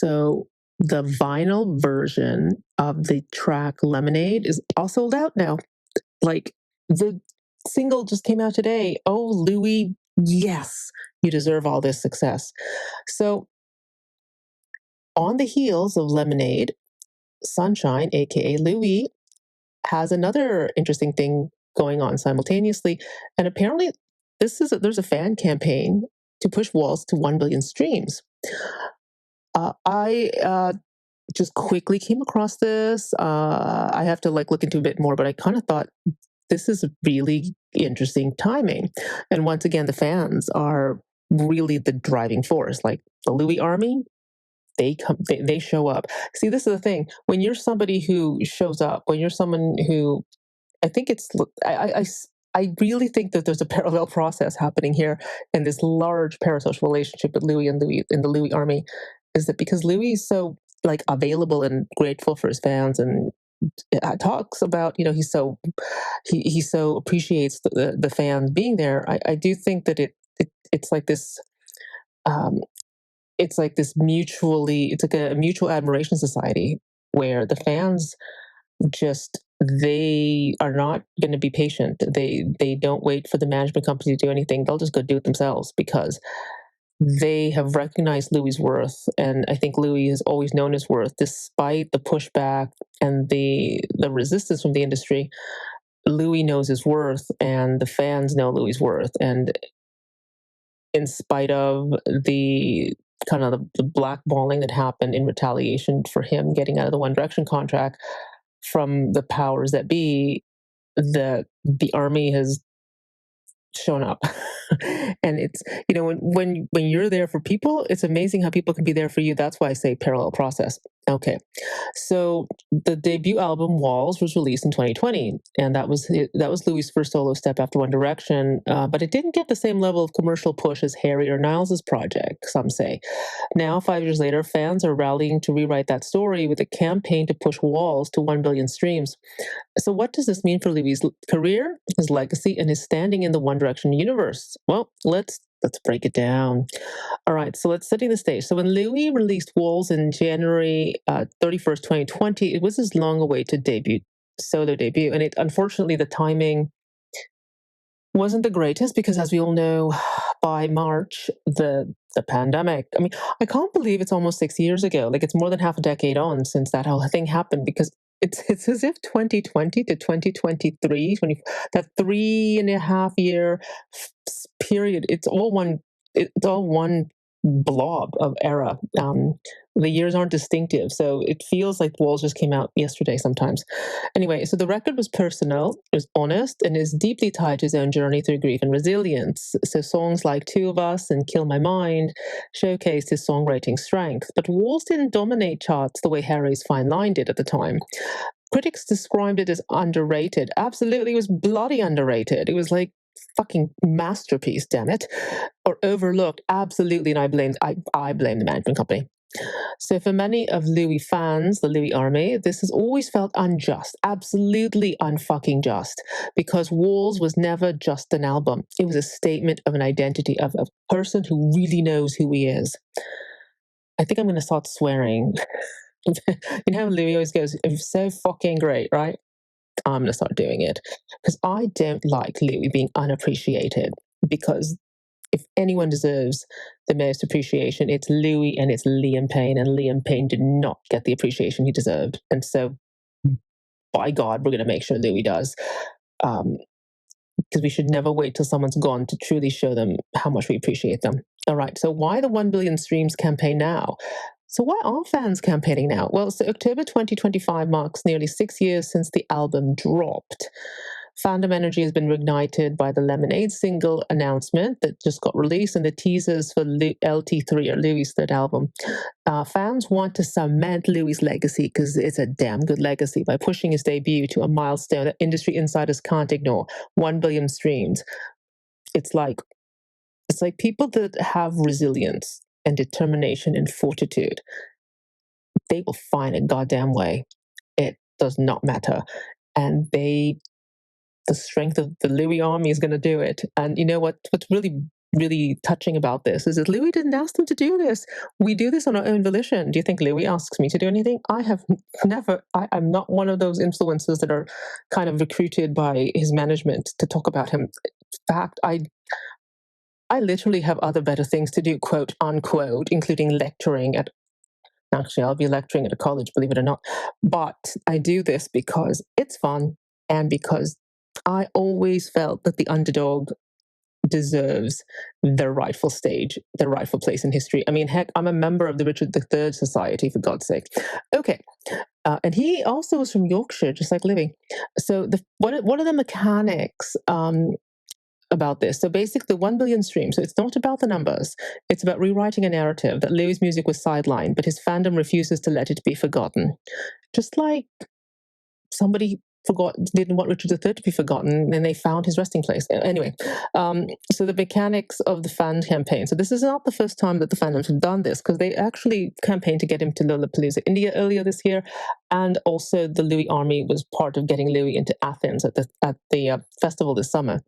So the vinyl version of the track Lemonade is all sold out now. Like, the single just came out today. Oh, Louis, yes, you deserve all this success. So, on the heels of Lemonade, Sunshine, aka Louis, has another interesting thing going on simultaneously. And apparently, there's a fan campaign to push Walls to 1 billion streams. I just quickly came across this. I have to look into a bit more, but I kind of thought this is really interesting timing. And once again, the fans are really the driving force. Like the Louis Army, they show up. See, this is the thing. When you're somebody who shows up, when you're someone who, I think it's, I really think that there's a parallel process happening here in this large parasocial relationship with Louis and Louis in the Louis Army, is that because Louis is so available and grateful for his fans and talks about, he so appreciates the fans being there. I do think that it's like this, um, it's like this mutually, it's like a mutual admiration society where the fans just, they are not going to be patient. They don't wait for the management company to do anything. They'll just go do it themselves because they have recognized Louis' worth, and I think Louis has always known his worth, despite the pushback and the resistance from the industry. Louis knows his worth, and the fans know Louis' worth, and in spite of the kind of the blackballing that happened in retaliation for him getting out of the One Direction contract from the powers that be, the army has shown up. And it's, when you're there for people, it's amazing how people can be there for you. That's why I say parallel process. Okay, so the debut album Walls was released in 2020, and that was Louis' first solo step after One Direction, but it didn't get the same level of commercial push as Harry or Niles's project, some say. Now, 5 years later, fans are rallying to rewrite that story with a campaign to push Walls to 1 billion streams. So, what does this mean for Louis' career, his legacy, and his standing in the One Direction universe? Well, let's break it down. All right, so let's setting the stage. So, when Louis released Walls in January 31st, 2020, it was his long-awaited solo debut, and unfortunately the timing wasn't the greatest because, as we all know, by March, the pandemic. I mean, I can't believe it's almost 6 years ago. Like, it's more than half a decade on since that whole thing happened. Because it's as if 2020 to 2023, that 3.5 year period. It's all one blob of era. The years aren't distinctive, so it feels like Walls just came out yesterday sometimes. Anyway, so the record was personal, it was honest, and is deeply tied to his own journey through grief and resilience. So songs like Two of Us and Kill My Mind showcased his songwriting strength. But Walls didn't dominate charts the way Harry's Fine Line did at the time. Critics described it as underrated. Absolutely, it was bloody underrated. It was like fucking masterpiece, damn it. Or overlooked. Absolutely, and I blame the management company. So for many of Louis fans, the Louis Army, this has always felt unjust, absolutely unfucking just, because Walls was never just an album. It was a statement of an identity of a person who really knows who he is. I think I'm going to start swearing. You know how Louis always goes, "It's so fucking great, right?" I'm going to start doing it because I don't like Louis being unappreciated, because if anyone deserves the most appreciation, it's Louis and it's Liam Payne, and Liam Payne did not get the appreciation he deserved. And so, by God, we're going to make sure Louis does. Because we should never wait till someone's gone to truly show them how much we appreciate them. All right, so why the 1 billion streams campaign now? So why are fans campaigning now? Well, so October 2025 marks nearly 6 years since the album dropped. Fandom energy has been reignited by the Lemonade single announcement that just got released and the teasers for LT3, or Louis' third album. Fans want to cement Louis' legacy, because it's a damn good legacy, by pushing his debut to a milestone that industry insiders can't ignore: 1 billion streams. It's like people that have resilience and determination and fortitude. They will find a goddamn way. It does not matter. And the strength of the Louis Army is going to do it. And you know what's really really touching about this is that Louis didn't ask them to do this. We do this on our own volition. Do you think Louis asks me to do anything? I have never. I'm not one of those influencers that are kind of recruited by his management to talk about him. In fact, I literally have other better things to do, quote unquote, including lecturing at. Actually, I'll be lecturing at a college, believe it or not. But I do this because it's fun and because I always felt that the underdog deserves the rightful stage, the rightful place in history. I mean, heck, I'm a member of the Richard III Society, for God's sake. Okay. And he also was from Yorkshire, just like Livy. So, what are the mechanics about this? So, basically, 1 billion streams. So, it's not about the numbers. It's about rewriting a narrative that Louis' music was sidelined, but his fandom refuses to let it be forgotten. Just like somebody didn't want Richard III to be forgotten, and they found his resting place. Anyway, so the mechanics of the fan campaign. So this is not the first time that the fandoms have done this, because they actually campaigned to get him to Lollapalooza, India earlier this year, and also the Louis Army was part of getting Louis into Athens at the festival this summer.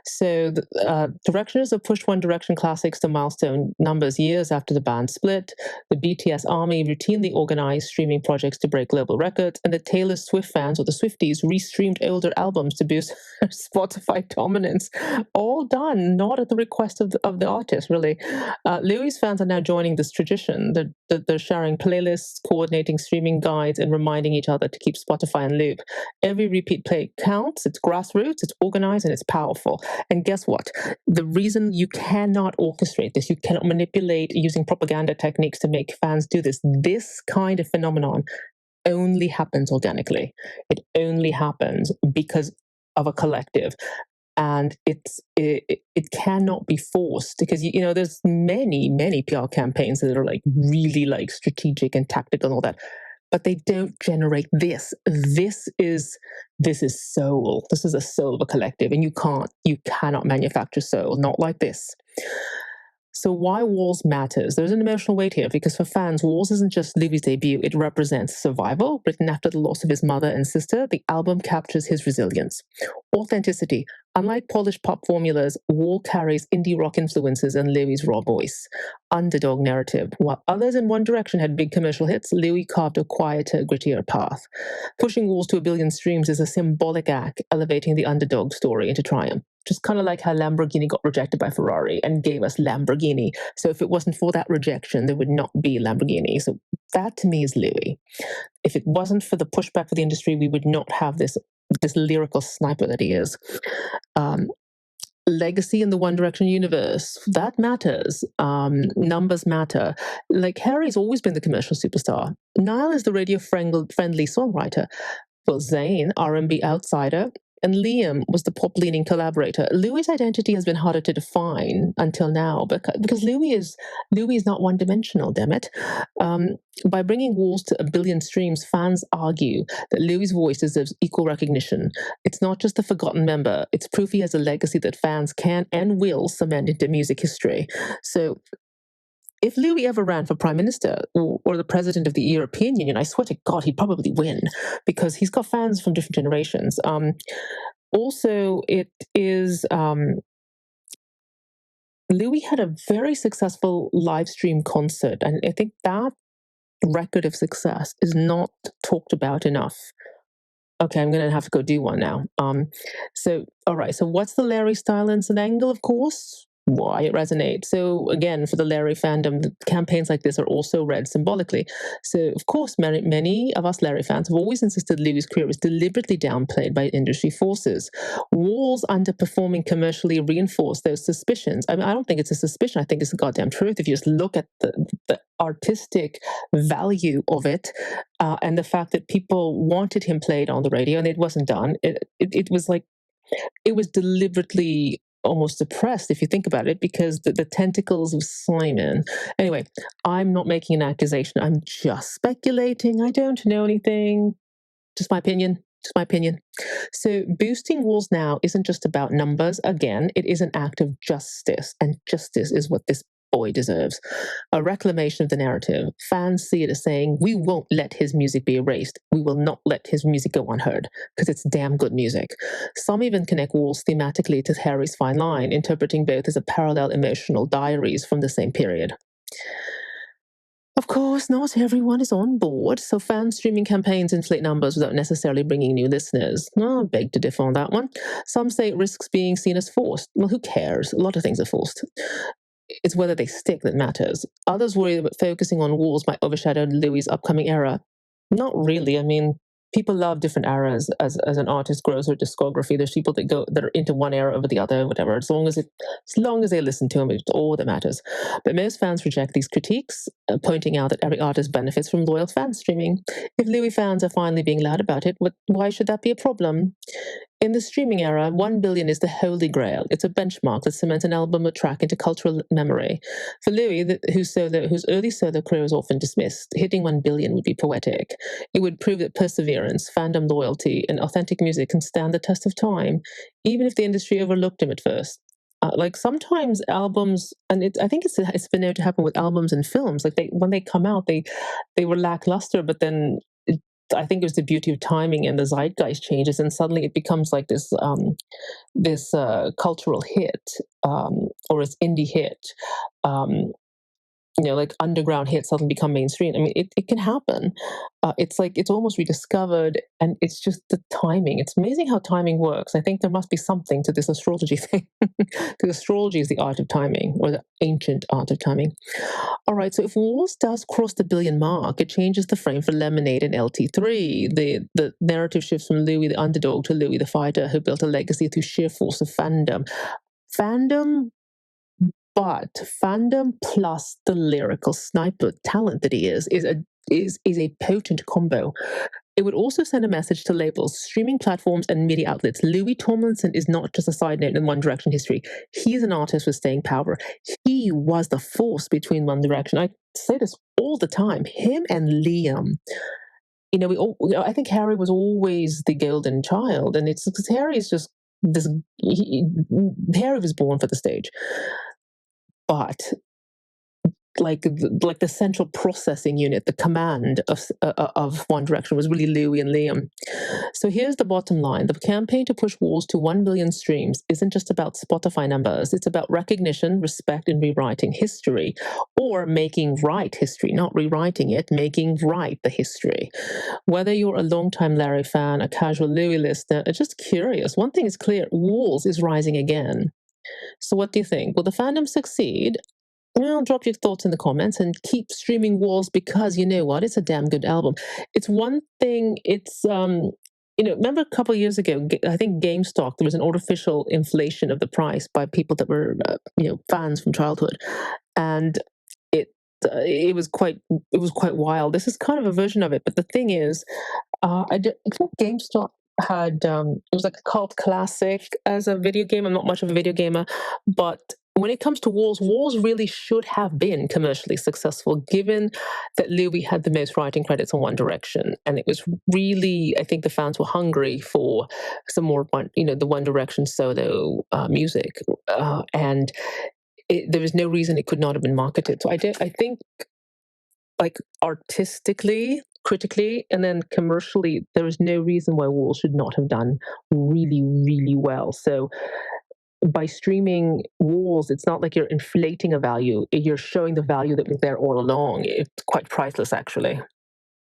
So the Directioners have pushed One Direction classics to milestone numbers years after the band split. The BTS Army routinely organized streaming projects to break global records, and the Taylor Swift fans, or the Swifties, restreamed older albums to boost Spotify dominance. All done, not at the request of the artist, really. Louis fans are now joining this tradition. They're sharing playlists, coordinating streaming guides, and reminding each other to keep Spotify in loop. Every repeat play counts. It's grassroots, it's organized, and it's powerful. And guess what? The reason you cannot orchestrate this, you cannot manipulate using propaganda techniques to make fans do this kind of phenomenon only happens organically. It only happens because of a collective. And it cannot be forced, because there's many PR campaigns that are like really like strategic and tactical and all that, but they don't generate this. This is soul. This is a soul of a collective, and you cannot manufacture soul, not like this. So why Walls matters? There's an emotional weight here, because for fans, Walls isn't just Louis' debut. It represents survival. Written after the loss of his mother and sister, the album captures his resilience. Authenticity. Unlike polished pop formulas, Wall carries indie rock influences and Louis' raw voice. Underdog narrative. While others in One Direction had big commercial hits, Louis carved a quieter, grittier path. Pushing Walls to 1 billion streams is a symbolic act, elevating the underdog story into triumph. Just kind of like how Lamborghini got rejected by Ferrari and gave us Lamborghini. So if it wasn't for that rejection, there would not be Lamborghini. So that to me is Louis. If it wasn't for the pushback for the industry, we would not have this lyrical sniper that he is. Legacy in the One Direction universe, that matters. Numbers matter. Like, Harry's always been the commercial superstar. Niall is the radio-friendly songwriter. Well, Zayn, R&B outsider, and Liam was the pop-leaning collaborator. Louis' identity has been harder to define until now, because Louis is not one-dimensional, damn it. By bringing Walls to 1 billion streams, fans argue that Louis' voice deserves equal recognition. It's not just a forgotten member. It's proof he has a legacy that fans can and will cement into music history. So if Louis ever ran for prime minister or the president of the European Union, I swear to God, he'd probably win, because he's got fans from different generations. Also, it is Louis had a very successful live stream concert, and I think that record of success is not talked about enough. Okay, I'm going to have to go do one now. So, all right. So, what's the Larry Stylinson angle? Of course, why it resonates. So, again, for the Larry fandom, the campaigns like this are also read symbolically. So, of course, many of us Larry fans have always insisted Louis' career was deliberately downplayed by industry forces. Walls underperforming commercially reinforce those suspicions. I mean, I don't think it's a suspicion. I think it's the goddamn truth. If you just look at the artistic value of it, and the fact that people wanted him played on the radio and it wasn't done, it was like, it was deliberately almost suppressed, if you think about it, because the tentacles of Simon. Anyway, I'm not making an accusation. I'm just speculating. I don't know anything. Just my opinion. Just my opinion. So boosting Walls now isn't just about numbers. Again, it is an act of justice, and justice is what this boy deserves a reclamation of the narrative. Fans see it as saying, we won't let his music be erased. We will not let his music go unheard because it's damn good music. Some even connect Walls thematically to Harry's Fine Line, interpreting both as a parallel emotional diaries from the same period. Of course, not everyone is on board, so fan streaming campaigns inflate numbers without necessarily bringing new listeners. I beg to differ on that one. Some say it risks being seen as forced. Well, who cares? A lot of things are forced. It's whether they stick that matters. Others worry that focusing on Walls might overshadow Louis' upcoming era. Not really. I mean, people love different eras as an artist grows their discography. There's people that are into one era over the other, whatever. As long as they listen to them, it's all that matters. But most fans reject these critiques, pointing out that every artist benefits from loyal fan streaming. If Louis fans are finally being loud about it, why should that be a problem? In the streaming era, 1 billion is the holy grail. It's a benchmark that cements an album or track into cultural memory. For Louis, whose early solo career is often dismissed, hitting 1 billion would be poetic. It would prove that perseverance, fandom loyalty, and authentic music can stand the test of time, even if the industry overlooked him at first. Like sometimes albums, and I think it's been known to happen with albums and films. Like when they come out, they were lackluster, but then I think it was the beauty of timing and the zeitgeist changes, and suddenly it becomes like this cultural hit, or this indie hit. Um, like underground hits suddenly become mainstream. I mean, it can happen. It's like it's almost rediscovered, and it's just the timing. It's amazing how timing works. I think there must be something to this astrology thing, because astrology is the art of timing, or the ancient art of timing. All right, so if Walls does cross the billion mark, it changes the frame for Lemonade and LT3. The narrative shifts from Louis the underdog to Louis the fighter, who built a legacy through sheer force of fandom. Fandom but fandom plus the lyrical sniper talent that he is a potent combo. It would also send a message to labels, streaming platforms, and media outlets. Louis Tomlinson is not just a side note in One Direction history. He is an artist with staying power. He was the force between One Direction. I say this all the time. Him and Liam. I think Harry was always the golden child, and it's because Harry is just this. Harry was born for the stage, but like the central processing unit, the command of One Direction was really Louis and Liam. So here's the bottom line: the campaign to push Walls to 1 billion streams isn't just about Spotify numbers. It's about recognition, respect, and rewriting history, or making right history, not rewriting it, making right the history. Whether you're a longtime Larry fan, a casual Louis listener, or just curious, one thing is clear: Walls is rising again. So what do you think? Will the fandom succeed? Well, drop your thoughts in the comments and keep streaming Walls, because you know what? It's a damn good album. It's one thing, remember a couple of years ago, I think GameStop, there was an artificial inflation of the price by people that were, fans from childhood. And it, it was quite wild. This is kind of a version of it. But the thing is, I think GameStop had it was like a cult classic as a video game. I'm not much of a video gamer, but when it comes to Walls really should have been commercially successful, given that Louis had the most writing credits on One Direction, and it was really, I think the fans were hungry for some more, the One Direction solo music, and there was no reason it could not have been marketed. So I think, like, artistically, critically, and then commercially, there is no reason why Walls should not have done really, really well. So by streaming Walls, it's not like you're inflating a value, you're showing the value that was there all along. It's quite priceless, actually.